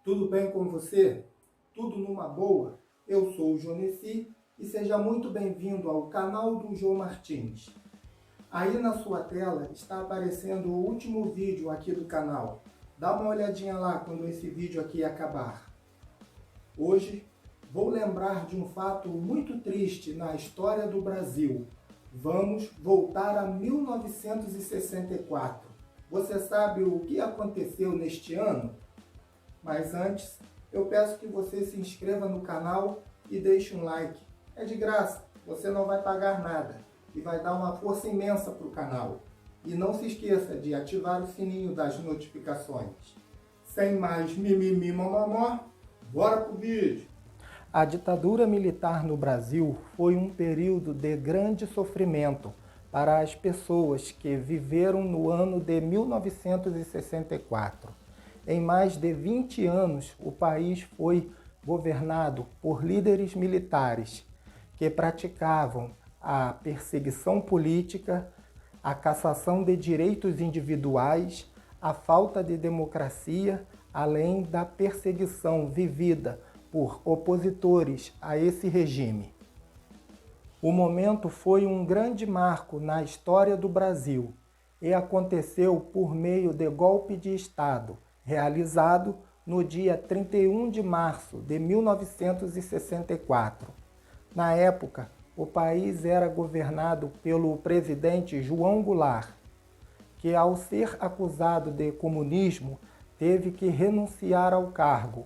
Tudo bem com você? Tudo numa boa? Eu sou o Jonesi e seja muito bem-vindo ao canal do Jô Martins. Aí na sua tela está aparecendo o último vídeo aqui do canal. Dá uma olhadinha lá quando esse vídeo aqui acabar. Hoje vou lembrar de um fato muito triste na história do Brasil. Vamos voltar a 1964. Você sabe o que aconteceu neste ano? Mas antes, eu peço que você se inscreva no canal e deixe um like. É de graça, você não vai pagar nada e vai dar uma força imensa para o canal. E não se esqueça de ativar o sininho das notificações. Sem mais mimimi mamamó, bora pro vídeo! A ditadura militar no Brasil foi um período de grande sofrimento para as pessoas que viveram no ano de 1964. Em mais de 20 anos, o país foi governado por líderes militares que praticavam a perseguição política, a cassação de direitos individuais, a falta de democracia, além da perseguição vivida por opositores a esse regime. O momento foi um grande marco na história do Brasil e aconteceu por meio de golpe de Estado, realizado no dia 31 de março de 1964. Na época, o país era governado pelo presidente João Goulart, que ao ser acusado de comunismo, teve que renunciar ao cargo,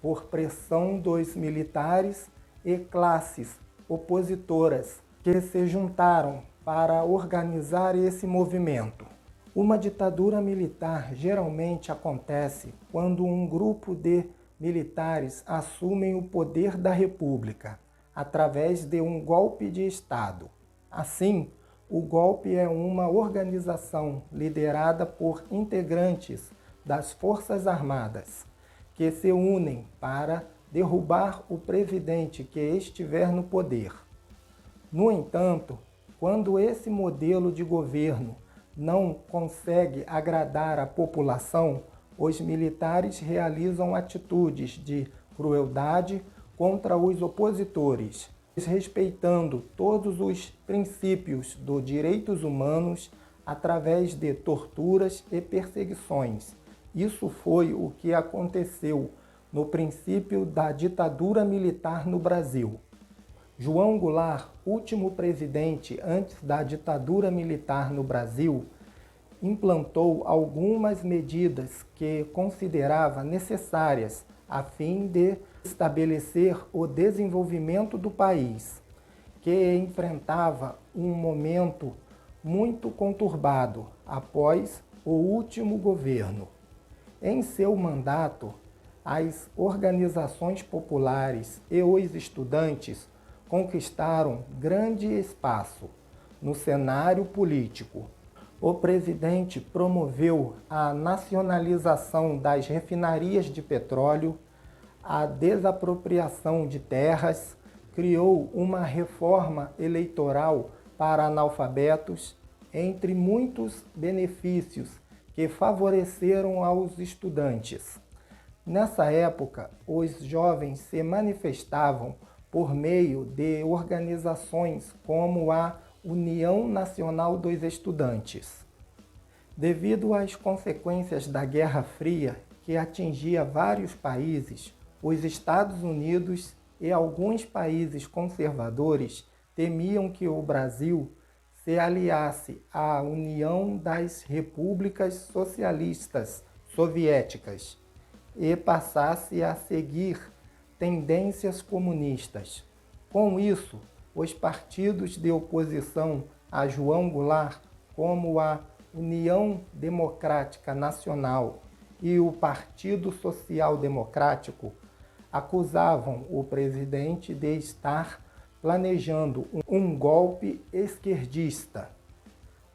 por pressão dos militares e classes opositoras que se juntaram para organizar esse movimento. Uma ditadura militar geralmente acontece quando um grupo de militares assumem o poder da República através de um golpe de Estado. Assim, o golpe é uma organização liderada por integrantes das Forças Armadas que se unem para derrubar o presidente que estiver no poder. No entanto, quando esse modelo de governo não consegue agradar a população, os militares realizam atitudes de crueldade contra os opositores, respeitando todos os princípios dos direitos humanos através de torturas e perseguições. Isso foi o que aconteceu no princípio da ditadura militar no Brasil. João Goulart, último presidente antes da ditadura militar no Brasil, implantou algumas medidas que considerava necessárias a fim de estabelecer o desenvolvimento do país, que enfrentava um momento muito conturbado após o último governo. Em seu mandato, as organizações populares e os estudantes conquistaram grande espaço no cenário político. O presidente promoveu a nacionalização das refinarias de petróleo, a desapropriação de terras, criou uma reforma eleitoral para analfabetos, entre muitos benefícios que favoreceram aos estudantes. Nessa época, os jovens se manifestavam por meio de organizações como a União Nacional dos Estudantes. Devido às consequências da Guerra Fria, que atingia vários países, os Estados Unidos e alguns países conservadores temiam que o Brasil se aliasse à União das Repúblicas Socialistas Soviéticas e passasse a seguir tendências comunistas. Com isso, os partidos de oposição a João Goulart, como a União Democrática Nacional e o Partido Social Democrático, acusavam o presidente de estar planejando um golpe esquerdista.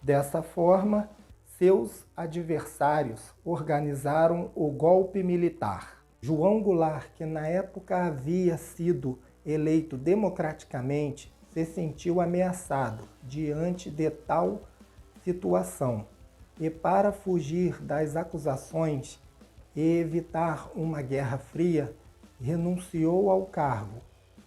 Dessa forma, seus adversários organizaram o golpe militar. João Goulart, que na época havia sido eleito democraticamente, se sentiu ameaçado diante de tal situação e, para fugir das acusações, e evitar uma guerra fria, renunciou ao cargo,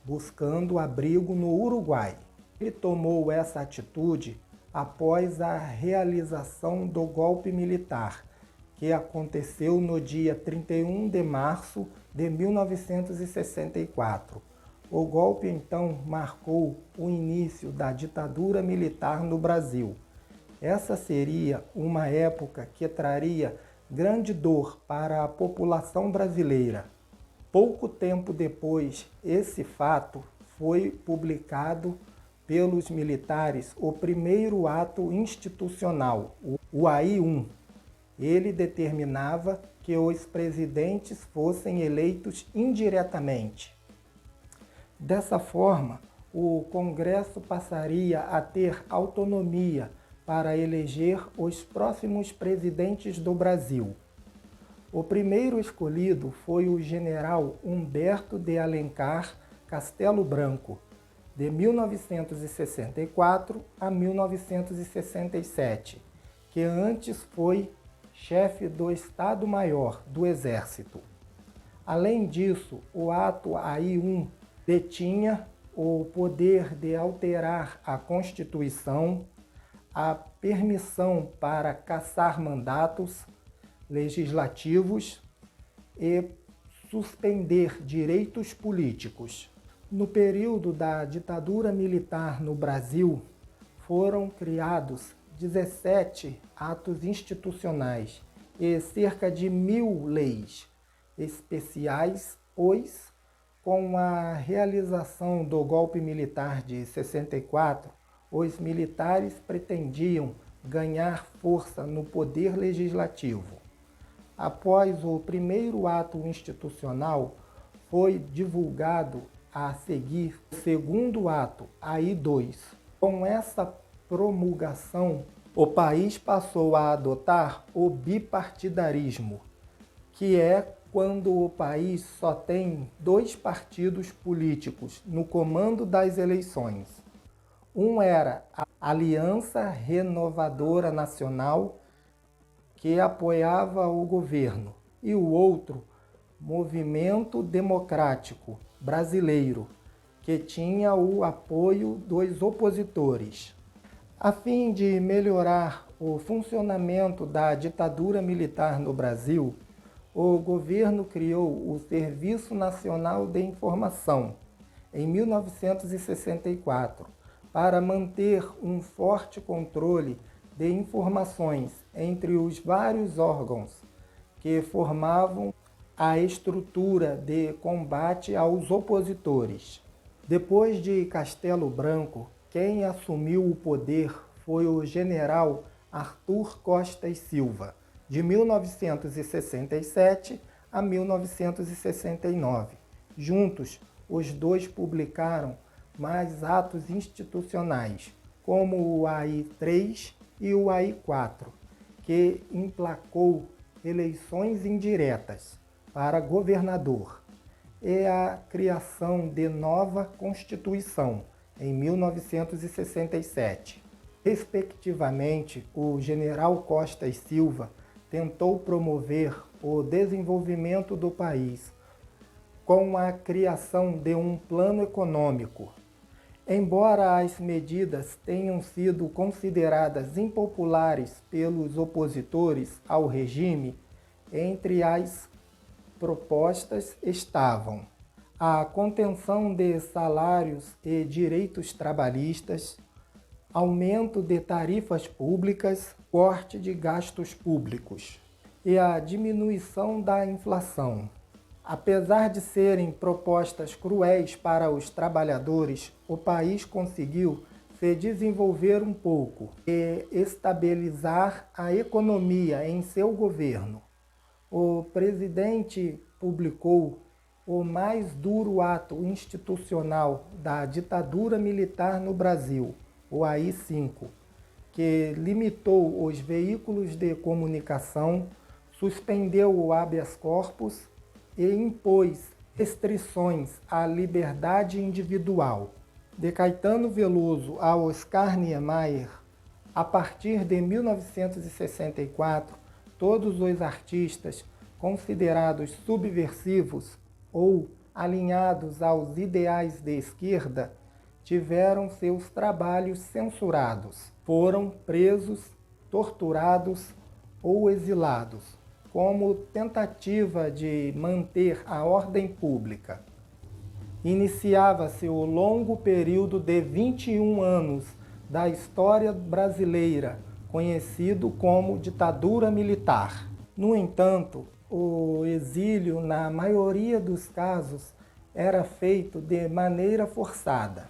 buscando abrigo no Uruguai. Ele tomou essa atitude após a realização do golpe militar, que aconteceu no dia 31 de março de 1964. O golpe, então, marcou o início da ditadura militar no Brasil. Essa seria uma época que traria grande dor para a população brasileira. Pouco tempo depois, esse fato foi publicado pelos militares o primeiro ato institucional, o AI-1. Ele determinava que os presidentes fossem eleitos indiretamente. Dessa forma, o Congresso passaria a ter autonomia para eleger os próximos presidentes do Brasil. O primeiro escolhido foi o general Humberto de Alencar Castelo Branco, de 1964 a 1967, que antes foi chefe do Estado-Maior do Exército. Além disso, o ato AI-1 detinha o poder de alterar a Constituição, a permissão para cassar mandatos legislativos e suspender direitos políticos. No período da ditadura militar no Brasil, foram criados 17 atos institucionais e cerca de 1.000 leis especiais, pois, com a realização do golpe militar de 64, os militares pretendiam ganhar força no poder legislativo. Após o primeiro ato institucional, foi divulgado a seguir o segundo ato, AI-2. Com essa promulgação, o país passou a adotar o bipartidarismo, que é quando o país só tem 2 partidos políticos no comando das eleições. Um era a Aliança Renovadora Nacional, que apoiava o governo, e o outro, Movimento Democrático Brasileiro, que tinha o apoio dos opositores. A fim de melhorar o funcionamento da ditadura militar no Brasil, o governo criou o Serviço Nacional de Informação, em 1964, para manter um forte controle de informações entre os vários órgãos que formavam a estrutura de combate aos opositores. Depois de Castelo Branco, quem assumiu o poder foi o general Arthur Costa e Silva, de 1967 a 1969. Juntos, os dois publicaram mais atos institucionais, como o AI-3 e o AI-4, que emplacou eleições indiretas para governador e a criação de nova Constituição em 1967. Respectivamente, o general Costa e Silva tentou promover o desenvolvimento do país com a criação de um plano econômico. Embora as medidas tenham sido consideradas impopulares pelos opositores ao regime, entre as propostas estavam a contenção de salários e direitos trabalhistas, aumento de tarifas públicas, corte de gastos públicos e a diminuição da inflação. Apesar de serem propostas cruéis para os trabalhadores, o país conseguiu se desenvolver um pouco e estabilizar a economia em seu governo. O presidente publicou o mais duro ato institucional da ditadura militar no Brasil, o AI-5, que limitou os veículos de comunicação, suspendeu o habeas corpus e impôs restrições à liberdade individual. De Caetano Veloso a Oscar Niemeyer, a partir de 1964, todos os artistas considerados subversivos ou alinhados aos ideais de esquerda, tiveram seus trabalhos censurados, foram presos, torturados ou exilados, como tentativa de manter a ordem pública. Iniciava-se o longo período de 21 anos da história brasileira, conhecido como ditadura militar. No entanto, o exílio, na maioria dos casos, era feito de maneira forçada.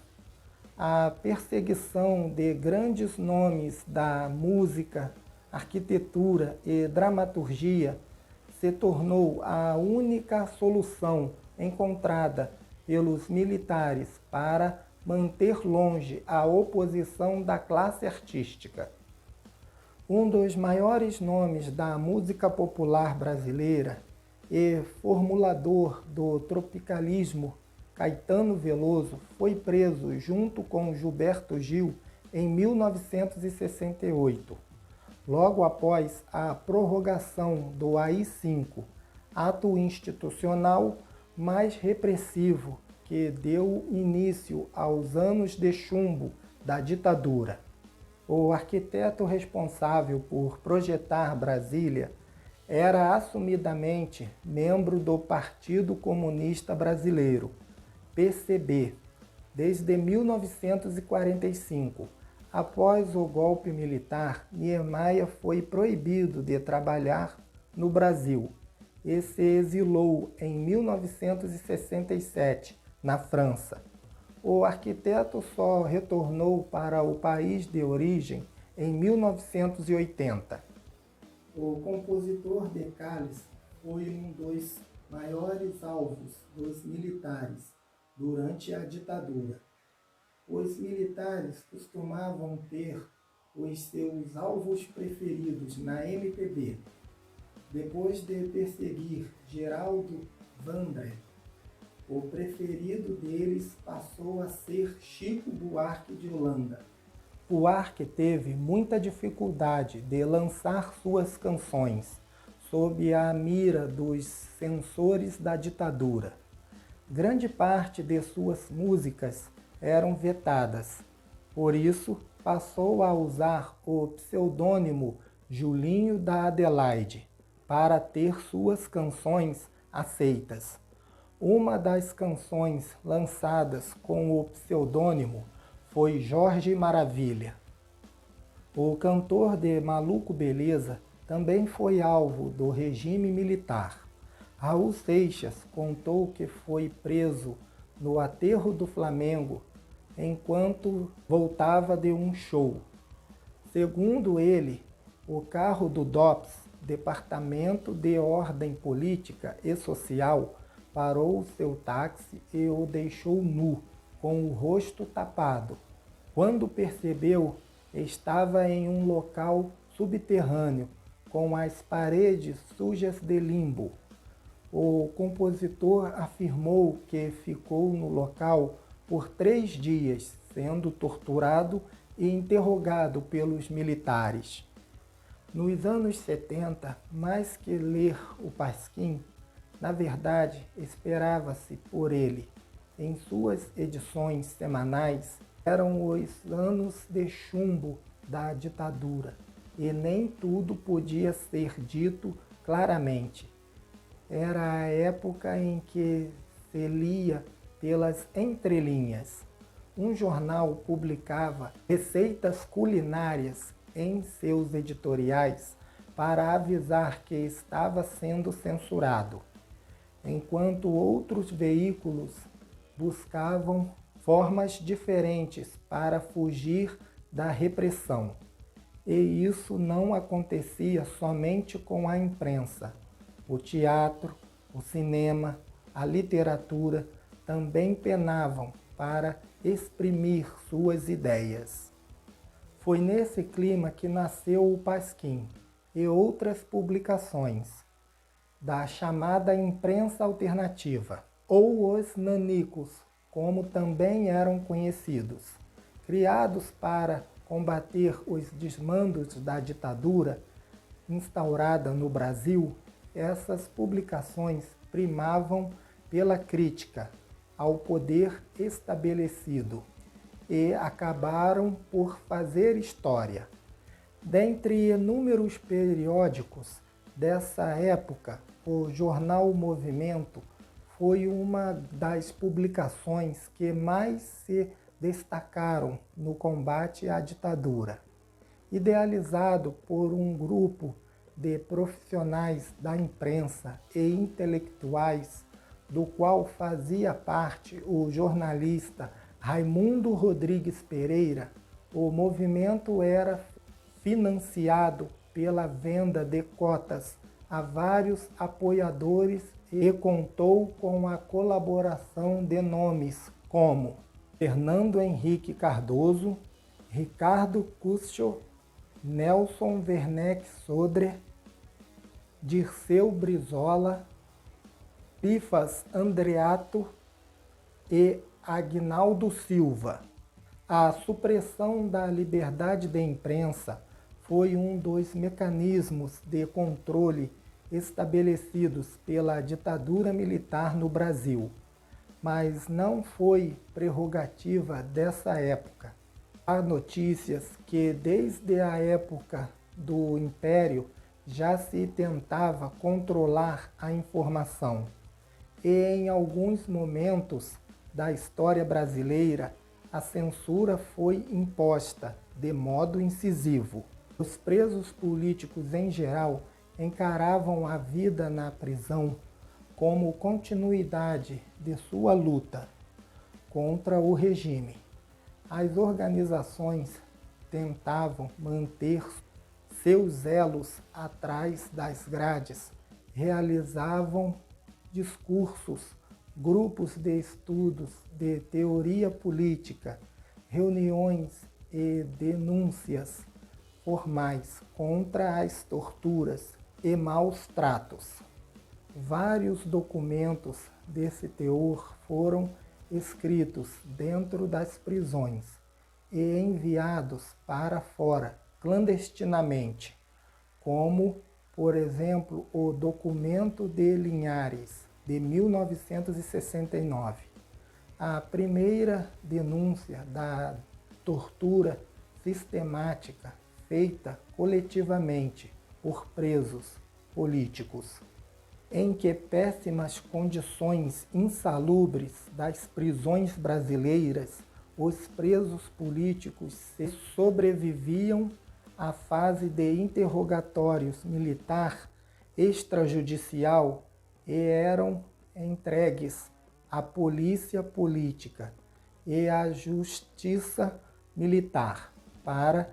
A perseguição de grandes nomes da música, arquitetura e dramaturgia se tornou a única solução encontrada pelos militares para manter longe a oposição da classe artística. Um dos maiores nomes da música popular brasileira e formulador do tropicalismo, Caetano Veloso, foi preso junto com Gilberto Gil em 1968, logo após a prorrogação do AI-5, ato institucional mais repressivo que deu início aos anos de chumbo da ditadura. O arquiteto responsável por projetar Brasília era assumidamente membro do Partido Comunista Brasileiro, PCB, desde 1945. Após o golpe militar, Niemeyer foi proibido de trabalhar no Brasil e se exilou em 1967, na França. O arquiteto só retornou para o país de origem em 1980. O compositor de Cálice foi um dos maiores alvos dos militares durante a ditadura. Os militares costumavam ter os seus alvos preferidos na MPB. Depois de perseguir Geraldo Vandré, o preferido deles passou a ser Chico Buarque de Holanda. Buarque teve muita dificuldade de lançar suas canções sob a mira dos censores da ditadura. Grande parte de suas músicas eram vetadas, por isso passou a usar o pseudônimo Julinho da Adelaide para ter suas canções aceitas. Uma das canções lançadas com o pseudônimo foi Jorge Maravilha. O cantor de Maluco Beleza também foi alvo do regime militar. Raul Seixas contou que foi preso no aterro do Flamengo enquanto voltava de um show. Segundo ele, o carro do DOPS, Departamento de Ordem Política e Social, parou seu táxi e o deixou nu, com o rosto tapado. Quando percebeu, estava em um local subterrâneo, com as paredes sujas de limbo. O compositor afirmou que ficou no local por 3 dias, sendo torturado e interrogado pelos militares. Nos anos 70, mais que ler o Pasquim, na verdade, esperava-se por ele. Em suas edições semanais, eram os anos de chumbo da ditadura, e nem tudo podia ser dito claramente. Era a época em que se lia pelas entrelinhas. Um jornal publicava receitas culinárias em seus editoriais para avisar que estava sendo censurado, enquanto outros veículos buscavam formas diferentes para fugir da repressão. E isso não acontecia somente com a imprensa. O teatro, o cinema, a literatura também penavam para exprimir suas ideias. Foi nesse clima que nasceu o Pasquim e outras publicações da chamada imprensa alternativa, ou os nanicos, como também eram conhecidos. Criados para combater os desmandos da ditadura instaurada no Brasil, essas publicações primavam pela crítica ao poder estabelecido e acabaram por fazer história. Dentre inúmeros periódicos dessa época, o jornal Movimento foi uma das publicações que mais se destacaram no combate à ditadura. Idealizado por um grupo de profissionais da imprensa e intelectuais, do qual fazia parte o jornalista Raimundo Rodrigues Pereira, o movimento era financiado pela venda de cotas a vários apoiadores e contou com a colaboração de nomes como Fernando Henrique Cardoso, Ricardo Cusco, Nelson Werneck Sodré, Dirceu Brizola, Pifas Andreato e Agnaldo Silva. A supressão da liberdade de imprensa foi um dos mecanismos de controle estabelecidos pela ditadura militar no Brasil, mas não foi prerrogativa dessa época. Há notícias que desde a época do Império já se tentava controlar a informação e em alguns momentos da história brasileira a censura foi imposta de modo incisivo. Os presos políticos em geral encaravam a vida na prisão como continuidade de sua luta contra o regime. As organizações tentavam manter seus elos atrás das grades, realizavam discursos, grupos de estudos de teoria política, reuniões e denúncias formais contra as torturas e maus tratos. Vários documentos desse teor foram escritos dentro das prisões e enviados para fora clandestinamente, como, por exemplo, o Documento de Linhares, de 1969. A primeira denúncia da tortura sistemática feita coletivamente por presos políticos, em que péssimas condições insalubres das prisões brasileiras, os presos políticos sobreviviam à fase de interrogatórios militar extrajudicial e eram entregues à polícia política e à justiça militar para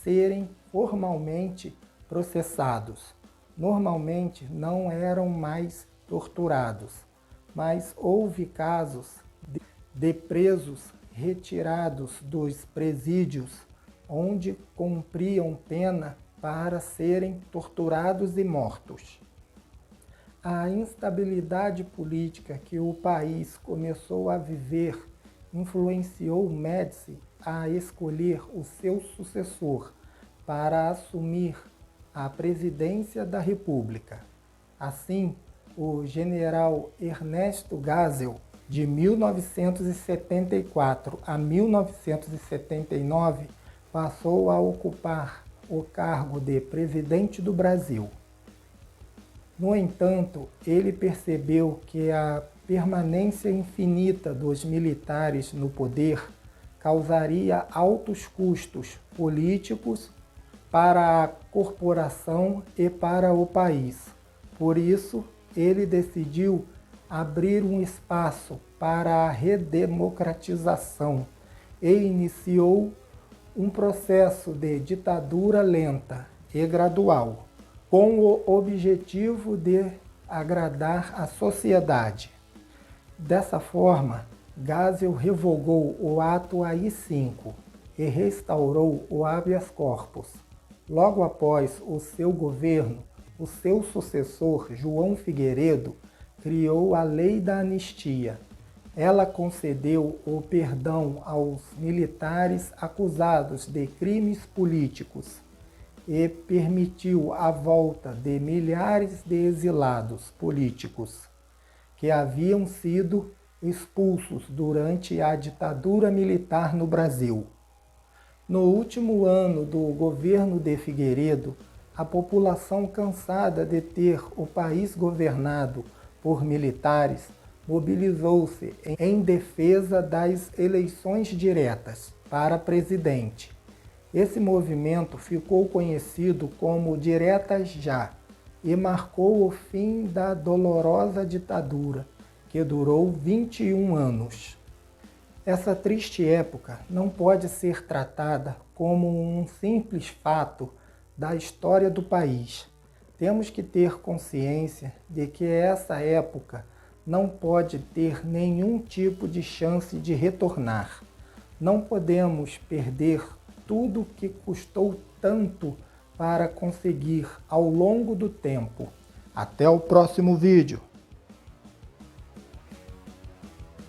serem formalmente processados. Normalmente não eram mais torturados, mas houve casos de presos retirados dos presídios onde cumpriam pena para serem torturados e mortos. A instabilidade política que o país começou a viver influenciou Médici a escolher o seu sucessor para assumir a presidência da República. Assim, o general Ernesto Geisel, de 1974 a 1979, passou a ocupar o cargo de presidente do Brasil. No entanto, ele percebeu que a permanência infinita dos militares no poder causaria altos custos políticos para a corporação e para o país. Por isso, ele decidiu abrir um espaço para a redemocratização e iniciou um processo de ditadura lenta e gradual, com o objetivo de agradar a sociedade. Dessa forma, Geisel revogou o ato AI-5 e restaurou o habeas corpus. Logo após o seu governo, o seu sucessor, João Figueiredo, criou a Lei da Anistia. Ela concedeu o perdão aos militares acusados de crimes políticos e permitiu a volta de milhares de exilados políticos que haviam sido expulsos durante a ditadura militar no Brasil. No último ano do governo de Figueiredo, a população, cansada de ter o país governado por militares, mobilizou-se em defesa das eleições diretas para presidente. Esse movimento ficou conhecido como Diretas Já e marcou o fim da dolorosa ditadura, que durou 21 anos. Essa triste época não pode ser tratada como um simples fato da história do país. Temos que ter consciência de que essa época não pode ter nenhum tipo de chance de retornar. Não podemos perder tudo que custou tanto para conseguir ao longo do tempo. Até o próximo vídeo!